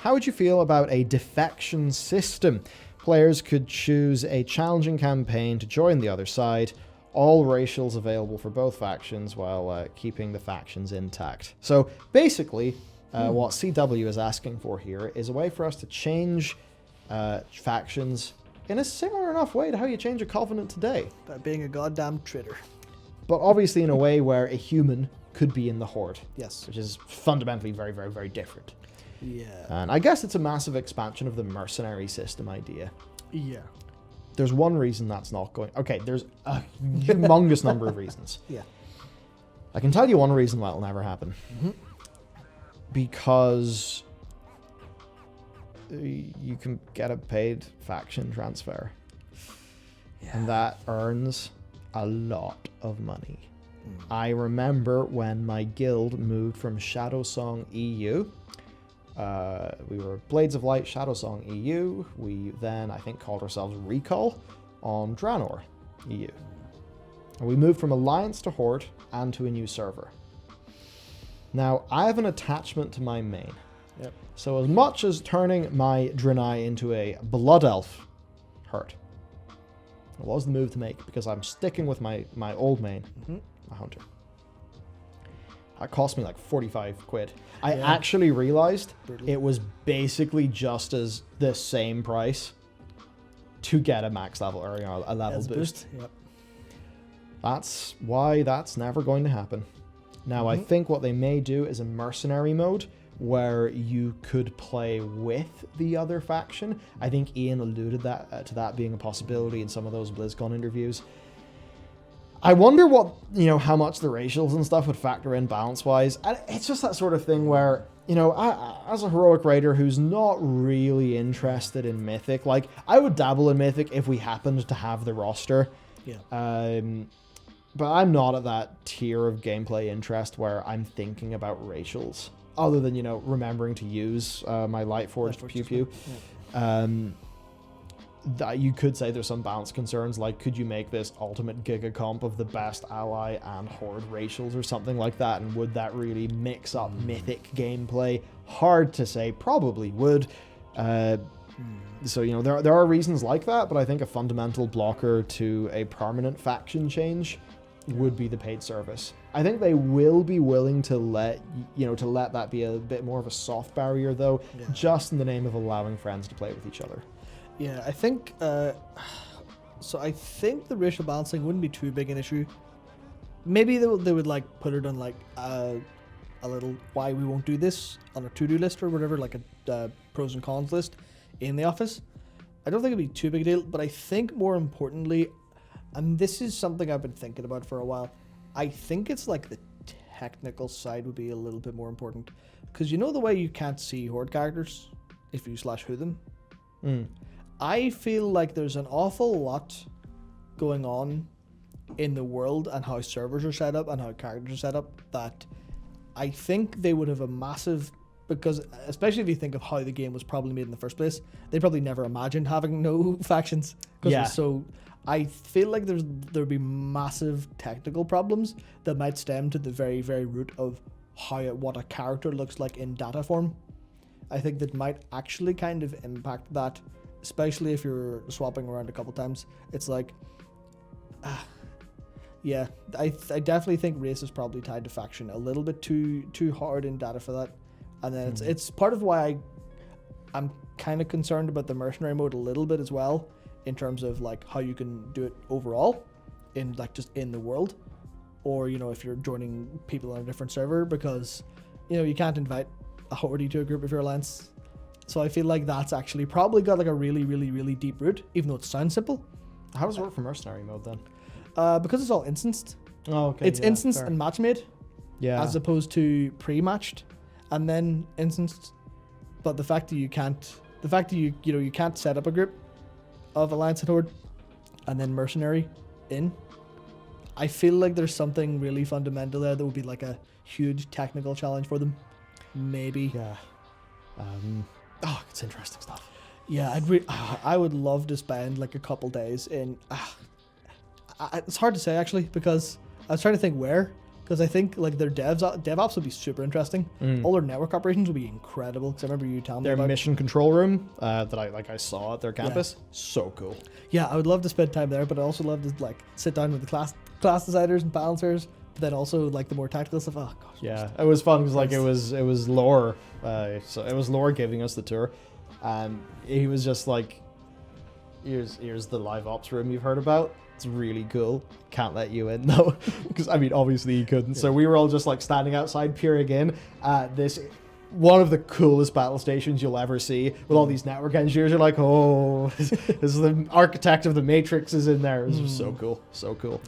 how would you feel about a defection system? Players could choose a challenging campaign to join the other side. All racials available for both factions while keeping the factions intact. So basically, what CW is asking for here is a way for us to change factions in a similar enough way to how you change a covenant today. By being a goddamn traitor. But obviously in a way where a human could be in the Horde. Yes. Which is fundamentally very, very, very different. Yeah. And I guess it's a massive expansion of the mercenary system idea. Yeah. There's one reason that's not going... Okay, there's a humongous number of reasons. Yeah. I can tell you one reason why it'll never happen. Mm-hmm. Because you can get a paid faction transfer. Yeah. And that earns a lot of money. I remember when my guild moved from Shadowsong EU. We were Blades of Light, Shadowsong EU. We then, I think, called ourselves Recall on Draenor EU. And we moved from Alliance to Horde and to a new server. Now, I have an attachment to my main. Yep. So as much as turning my Draenei into a Blood Elf hurt, it was the move to make because I'm sticking with my old main, a Hunter. That cost me like 45 quid. I actually realized it was basically just as the same price to get a max level or a level boost. Yep. That's why that's never going to happen. Now, I think what they may do is a mercenary mode where you could play with the other faction. I think Ian alluded to that being a possibility in some of those BlizzCon interviews. I wonder what, how much the racials and stuff would factor in balance-wise. And it's just that sort of thing where, as a heroic raider who's not really interested in Mythic, like, I would dabble in Mythic if we happened to have the roster. Yeah. But I'm not at that tier of gameplay interest where I'm thinking about racials, other than, remembering to use my Lightforged Pew Pew. Yeah. That you could say there's some balance concerns, like could you make this ultimate giga comp of the best ally and horde racials or something like that, and would that really mix up Mythic gameplay? Hard to say, probably would. So there are reasons like that, but I think a fundamental blocker to a permanent faction change would be the paid service. I think they will be willing to let that be a bit more of a soft barrier though, just in the name of allowing friends to play with each other. Yeah, I think, so I think the racial balancing wouldn't be too big an issue. Maybe they would like put it on like a little why we won't do this on a to-do list or whatever, like a pros and cons list in the office. I don't think it'd be too big a deal, but I think more importantly, and this is something I've been thinking about for a while, I think it's like the technical side would be a little bit more important. Because the way you can't see horde characters if you /who them? I feel like there's an awful lot going on in the world and how servers are set up and how characters are set up that I think they would have a massive, because especially if you think of how the game was probably made in the first place, they probably never imagined having no factions. Yeah. So I feel like there'd be massive technical problems that might stem to the very, very root of what a character looks like in data form. I think that might actually kind of impact that, especially if you're swapping around a couple times. It's like, I definitely think race is probably tied to faction a little bit too hard in data for that. And then it's part of why I'm kind of concerned about the mercenary mode a little bit as well, in terms of like how you can do it overall in like just in the world, or if you're joining people on a different server, because you can't invite a horde to a group if you're Alliance. So I feel like that's actually probably got like a really, really, really deep root, even though it sounds simple. How does it work for mercenary mode then? Because it's all instanced. Oh, okay. It's instanced and match made. Yeah. As opposed to pre-matched and then instanced. But the fact that you can't set up a group of Alliance and Horde and then mercenary in, I feel like there's something really fundamental there that would be like a huge technical challenge for them. Maybe. Yeah. It's interesting stuff. Yeah, I would love to spend like a couple days in. It's hard to say actually, because I was trying to think where, because I think like their DevOps would be super interesting. All their network operations would be incredible. Because I remember you telling me Their about mission control room that I saw at their campus, so cool. Yeah, I would love to spend time there, but I also love to like sit down with the class designers and balancers. But then also like the more tactical stuff. Oh gosh. Yeah, it was fun because like it was Lore, so it was Lore giving us the tour, and he was just like, here's the live ops room you've heard about. It's really cool. Can't let you in though, because I mean obviously he couldn't. So we were all just like standing outside peering in at this. One of the coolest battle stations you'll ever see, with all these network engineers. You're like, oh, this is the architect of the Matrix is in there. This was so cool, so cool.